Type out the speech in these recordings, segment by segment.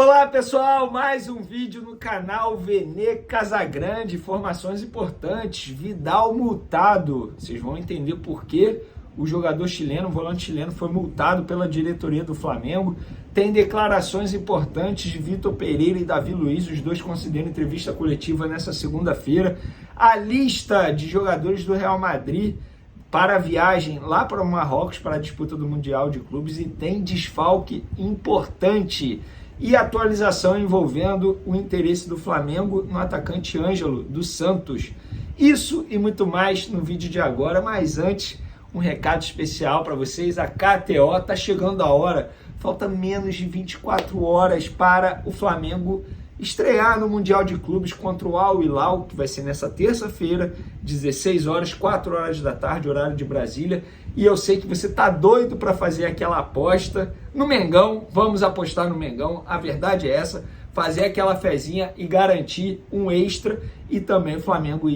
Olá pessoal, mais um vídeo no canal Vene Casagrande, informações importantes, Vidal multado, vocês vão entender por que o jogador chileno, o volante chileno foi multado pela diretoria do Flamengo, tem declarações importantes de Vitor Pereira e Davi Luiz, os dois concederam entrevista coletiva nessa segunda-feira, a lista de jogadores do Real Madrid para a viagem lá para o Marrocos para a disputa do Mundial de Clubes e tem desfalque importante. E atualização envolvendo o interesse do Flamengo no atacante Ângelo dos Santos. Isso e muito mais no vídeo de agora, mas antes, um recado especial para vocês. A KTO está chegando a hora, falta menos de 24 horas para o Flamengo estrear no Mundial de Clubes contra o Al Hilal, que vai ser nessa terça-feira, 16 horas, 4 horas da tarde, horário de Brasília. E eu sei que você tá doido para fazer aquela aposta no Mengão. Vamos apostar no Mengão. A verdade é essa, fazer aquela fezinha e garantir um extra e também o Flamengo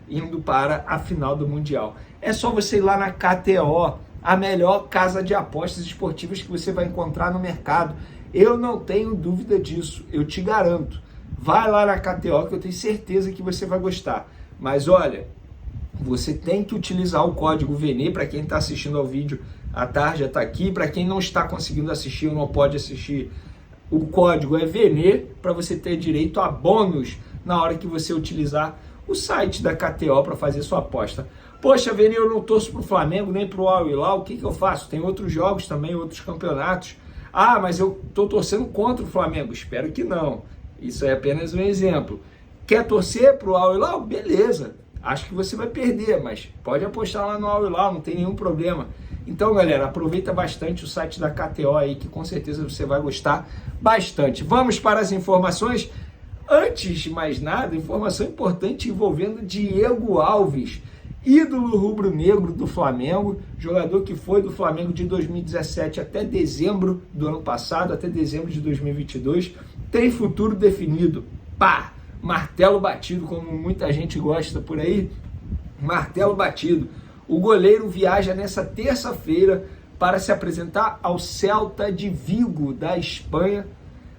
indo para a final do Mundial. É só você ir lá na KTO, a melhor casa de apostas esportivas que você vai encontrar no mercado. Eu não tenho dúvida disso, eu te garanto. Vai lá na KTO que eu tenho certeza que você vai gostar. Mas olha, você tem que utilizar o código VENE, para quem está assistindo ao vídeo, a tarja está aqui. Para quem não está conseguindo assistir ou não pode assistir, o código é VENE, para você ter direito a bônus na hora que você utilizar o site da KTO para fazer sua aposta. Poxa, VENE, eu não torço para o Flamengo nem para o Al Hilal, o que eu faço? Tem outros jogos também, outros campeonatos. Ah, mas eu estou torcendo contra o Flamengo. Espero que não. Isso é apenas um exemplo. Quer torcer para o Al Hilal? Beleza. Acho que você vai perder, mas pode apostar lá no Al Hilal, não tem nenhum problema. Então, galera, aproveita bastante o site da KTO aí, que com certeza você vai gostar bastante. Vamos para as informações. Antes de mais nada, informação importante envolvendo Diego Alves, ídolo rubro-negro do Flamengo, jogador que foi do Flamengo de 2017 até dezembro do ano passado, até dezembro de 2022, tem futuro definido. Pá! Martelo batido, como muita gente gosta por aí, martelo batido. O goleiro viaja nessa terça-feira para se apresentar ao Celta de Vigo, da Espanha,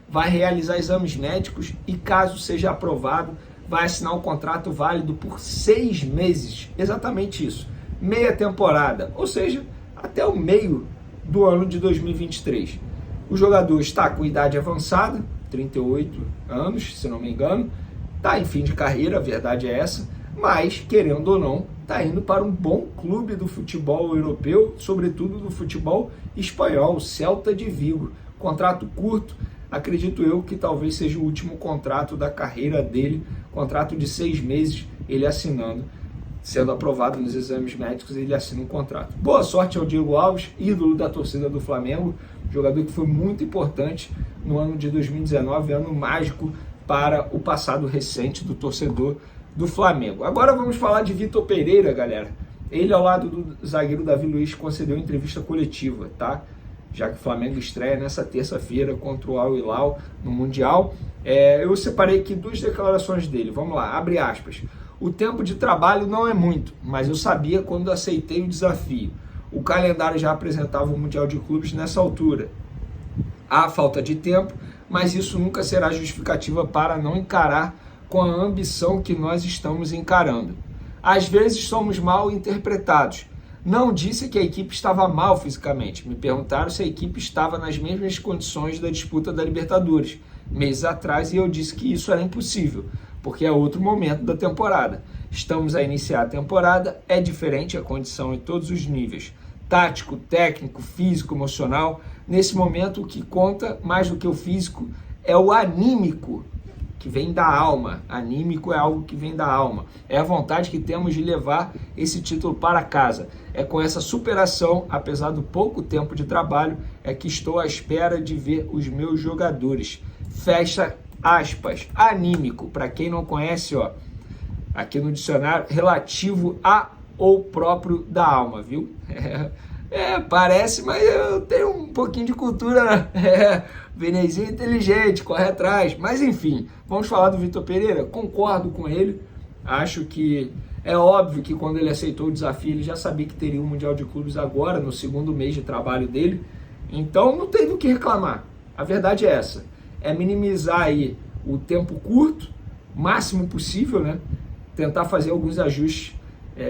vai realizar exames médicos e, caso seja aprovado, vai assinar um contrato válido por 6 meses, exatamente isso, meia temporada, ou seja, até o meio do ano de 2023. O jogador está com idade avançada, 38 anos, se não me engano, está em fim de carreira, a verdade é essa, mas, querendo ou não, está indo para um bom clube do futebol europeu, sobretudo do futebol espanhol, o Celta de Vigo. Contrato curto, acredito eu que talvez seja o último contrato da carreira dele, contrato de 6 meses, ele assinando, sendo aprovado nos exames médicos, ele assina um contrato. Boa sorte ao Diego Alves, ídolo da torcida do Flamengo, jogador que foi muito importante no ano de 2019, ano mágico para o passado recente do torcedor do Flamengo. Agora vamos falar de Vitor Pereira, galera. Ele, ao lado do zagueiro Davi Luiz, concedeu entrevista coletiva, tá? Já que o Flamengo estreia nessa terça-feira contra o Al Hilal no Mundial. Eu separei aqui 2 declarações dele. Vamos lá, abre aspas. O tempo de trabalho não é muito, mas eu sabia quando aceitei o desafio. O calendário já apresentava o Mundial de Clubes nessa altura. Há falta de tempo, mas isso nunca será justificativa para não encarar com a ambição que nós estamos encarando. Às vezes somos mal interpretados. Não disse que a equipe estava mal fisicamente. Me perguntaram se a equipe estava nas mesmas condições da disputa da Libertadores meses atrás e eu disse que isso era impossível, porque é outro momento da temporada. Estamos a iniciar a temporada, é diferente a condição em todos os níveis. Tático, técnico, físico, emocional. Nesse momento o que conta mais do que o físico é o anímico, que vem da alma. Anímico é algo que vem da alma. É a vontade que temos de levar esse título para casa. É com essa superação, apesar do pouco tempo de trabalho, é que estou à espera de ver os meus jogadores. Fecha aspas. Anímico, para quem não conhece, ó, aqui no dicionário, relativo a ou próprio da alma, viu? Parece, mas eu tenho um pouquinho de cultura, Venezinho inteligente, corre atrás. Mas enfim, vamos falar do Vitor Pereira. Concordo com ele, acho que é óbvio que quando ele aceitou o desafio, ele já sabia que teria um Mundial de Clubes agora, no segundo mês de trabalho dele. Então não tem do que reclamar, a verdade é essa. é minimizar aí o tempo curto, máximo possível, né? Tentar fazer alguns ajustes,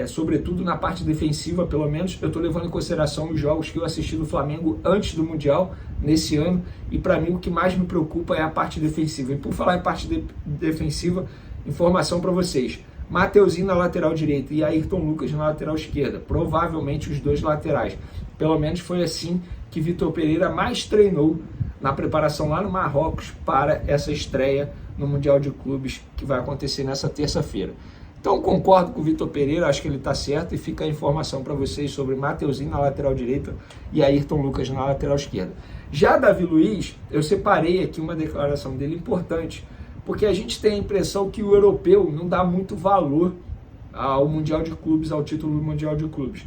sobretudo na parte defensiva, pelo menos. Eu estou levando em consideração os jogos que eu assisti do Flamengo antes do Mundial, nesse ano, e para mim o que mais me preocupa é a parte defensiva. E por falar em parte defensiva, informação para vocês. Mateuzinho na lateral direita e Ayrton Lucas na lateral esquerda, provavelmente os dois laterais. Pelo menos foi assim que Vitor Pereira mais treinou na preparação lá no Marrocos para essa estreia no Mundial de Clubes que vai acontecer nessa terça-feira. Então concordo com o Vitor Pereira, acho que ele está certo, e fica a informação para vocês sobre Mateuzinho na lateral direita e Ayrton Lucas na lateral esquerda. Já Davi Luiz, eu separei aqui uma declaração dele importante, porque a gente tem a impressão que o europeu não dá muito valor ao Mundial de Clubes, ao título do Mundial de Clubes.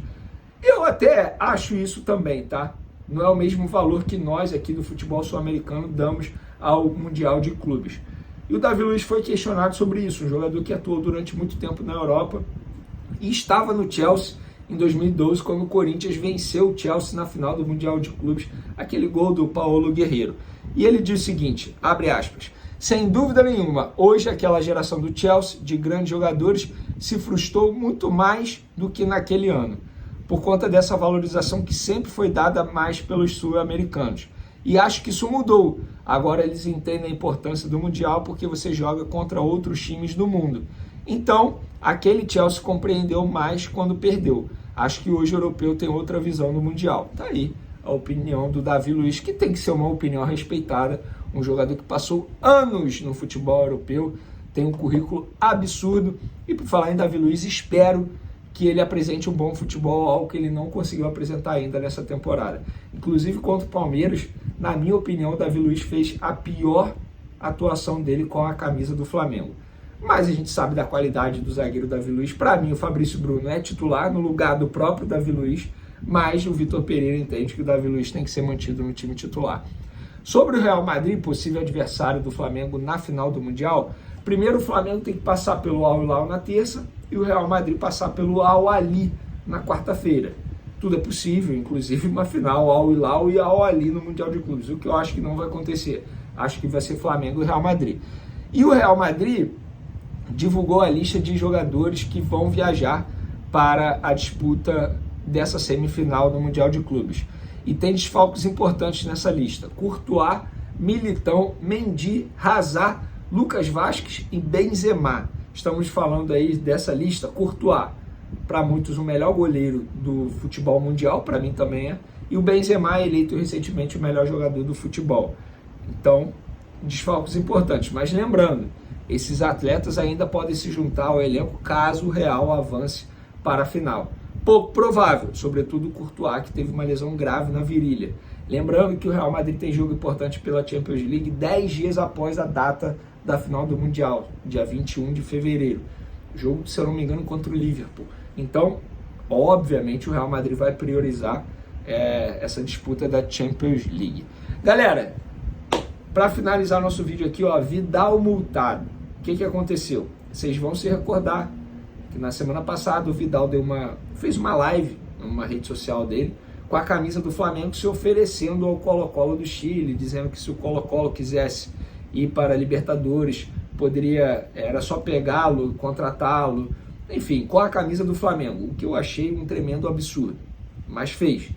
Eu até acho isso também, tá? Não é o mesmo valor que nós aqui do futebol sul-americano damos ao Mundial de Clubes. E o Davi Luiz foi questionado sobre isso, um jogador que atuou durante muito tempo na Europa e estava no Chelsea em 2012, quando o Corinthians venceu o Chelsea na final do Mundial de Clubes, aquele gol do Paulo Guerreiro. E ele diz o seguinte, abre aspas, sem dúvida nenhuma, hoje aquela geração do Chelsea, de grandes jogadores, se frustrou muito mais do que naquele ano, por conta dessa valorização que sempre foi dada mais pelos sul-americanos. E acho que isso mudou. Agora eles entendem a importância do Mundial porque você joga contra outros times do mundo. Então, aquele Chelsea compreendeu mais quando perdeu. Acho que hoje o europeu tem outra visão do Mundial. Tá aí a opinião do Davi Luiz, que tem que ser uma opinião respeitada. Um jogador que passou anos no futebol europeu, tem um currículo absurdo. E por falar em Davi Luiz, espero que ele apresente um bom futebol, algo que ele não conseguiu apresentar ainda nessa temporada. Inclusive contra o Palmeiras, na minha opinião, o Davi Luiz fez a pior atuação dele com a camisa do Flamengo. Mas a gente sabe da qualidade do zagueiro Davi Luiz. Para mim, o Fabrício Bruno é titular no lugar do próprio Davi Luiz, mas o Vitor Pereira entende que o Davi Luiz tem que ser mantido no time titular. Sobre o Real Madrid, possível adversário do Flamengo na final do Mundial, primeiro o Flamengo tem que passar pelo Al Hilal na terça e o Real Madrid passar pelo Al Ahly na quarta-feira. Tudo é possível, inclusive uma final Al Hilal e Al Ahly no Mundial de Clubes, o que eu acho que não vai acontecer. Acho que vai ser Flamengo e Real Madrid. E o Real Madrid divulgou a lista de jogadores que vão viajar para a disputa dessa semifinal do Mundial de Clubes. E tem desfalques importantes nessa lista. Courtois, Militão, Mendy, Hazard, Lucas Vázquez e Benzema. Estamos falando aí dessa lista. Courtois, para muitos o melhor goleiro do futebol mundial, para mim também é. E o Benzema eleito recentemente o melhor jogador do futebol. Então, desfalques importantes. Mas lembrando, esses atletas ainda podem se juntar ao elenco caso o Real avance para a final. Pouco provável, sobretudo o Courtois, que teve uma lesão grave na virilha. Lembrando que o Real Madrid tem jogo importante pela Champions League 10 dias após a data da final do Mundial, dia 21 de fevereiro. Jogo, se eu não me engano, contra o Liverpool. Então, obviamente, o Real Madrid vai priorizar essa disputa da Champions League. Galera, para finalizar nosso vídeo aqui, ó, Vidal multado. O que aconteceu? Vocês vão se recordar que na semana passada o Vidal fez uma live numa rede social dele com a camisa do Flamengo se oferecendo ao Colo-Colo do Chile, dizendo que se o Colo-Colo quisesse ir para a Libertadores, era só pegá-lo, contratá-lo, enfim, com a camisa do Flamengo, o que eu achei um tremendo absurdo, mas fez.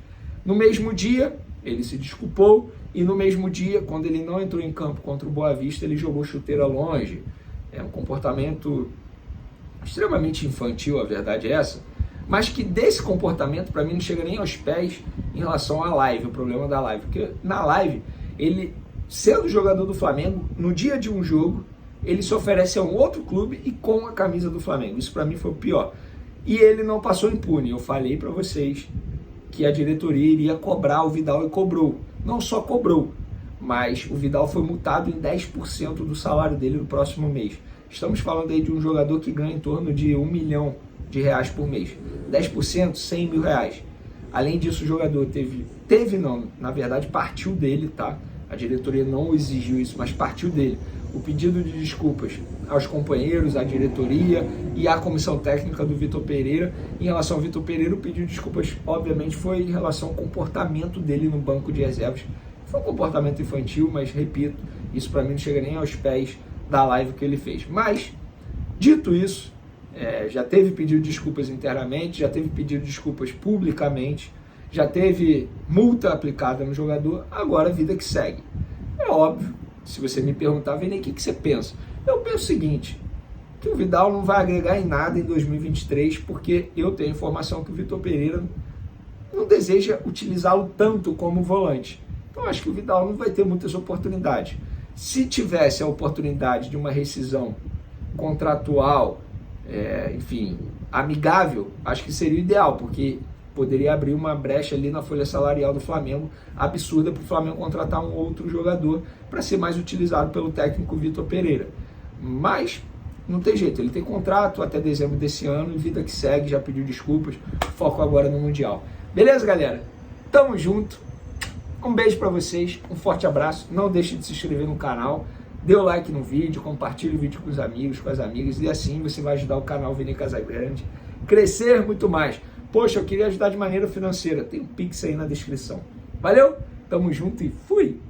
No mesmo dia, ele se desculpou, e no mesmo dia, quando ele não entrou em campo contra o Boa Vista, ele jogou chuteira longe. É um comportamento extremamente infantil, a verdade é essa, mas que desse comportamento, para mim, não chega nem aos pés em relação à live, o problema da live, porque na live, ele, sendo jogador do Flamengo, no dia de um jogo, ele se oferece a um outro clube e com a camisa do Flamengo. Isso para mim foi o pior. E ele não passou impune. Eu falei para vocês que a diretoria iria cobrar o Vidal e cobrou. Não só cobrou, mas o Vidal foi multado em 10% do salário dele no próximo mês. Estamos falando aí de um jogador que ganha em torno de R$1 milhão por mês. 10%, R$100 mil. Além disso, o jogador na verdade partiu dele, tá? A diretoria não exigiu isso, mas partiu dele o pedido de desculpas aos companheiros, à diretoria e à comissão técnica do Vitor Pereira. Em relação ao Vitor Pereira, o pedido de desculpas, obviamente, foi em relação ao comportamento dele no banco de reservas. Foi um comportamento infantil, mas, repito, Isso para mim não chega nem aos pés da live que ele fez. Mas, dito isso, já teve pedido de desculpas internamente, já teve pedido de desculpas publicamente, já teve multa aplicada no jogador, agora a vida que segue. É óbvio, se você me perguntar, Vini, o que você pensa? Eu penso o seguinte, que o Vidal não vai agregar em nada em 2023, porque eu tenho informação que o Vitor Pereira não deseja utilizá-lo tanto como volante. Então acho que o Vidal não vai ter muitas oportunidades. Se tivesse a oportunidade de uma rescisão contratual, enfim, amigável, acho que seria o ideal, porque poderia abrir uma brecha ali na folha salarial do Flamengo, absurda para o Flamengo contratar um outro jogador para ser mais utilizado pelo técnico Vitor Pereira. Mas não tem jeito, ele tem contrato até dezembro desse ano, e vida que segue, já pediu desculpas, foco agora no Mundial. Beleza, galera? Tamo junto, um beijo para vocês, um forte abraço, não deixe de se inscrever no canal, dê o like no vídeo, compartilhe o vídeo com os amigos, com as amigas, e assim você vai ajudar o canal Vini Casagrande crescer muito mais. Poxa, eu queria ajudar de maneira financeira, tem um Pix aí na descrição. Valeu, tamo junto e fui!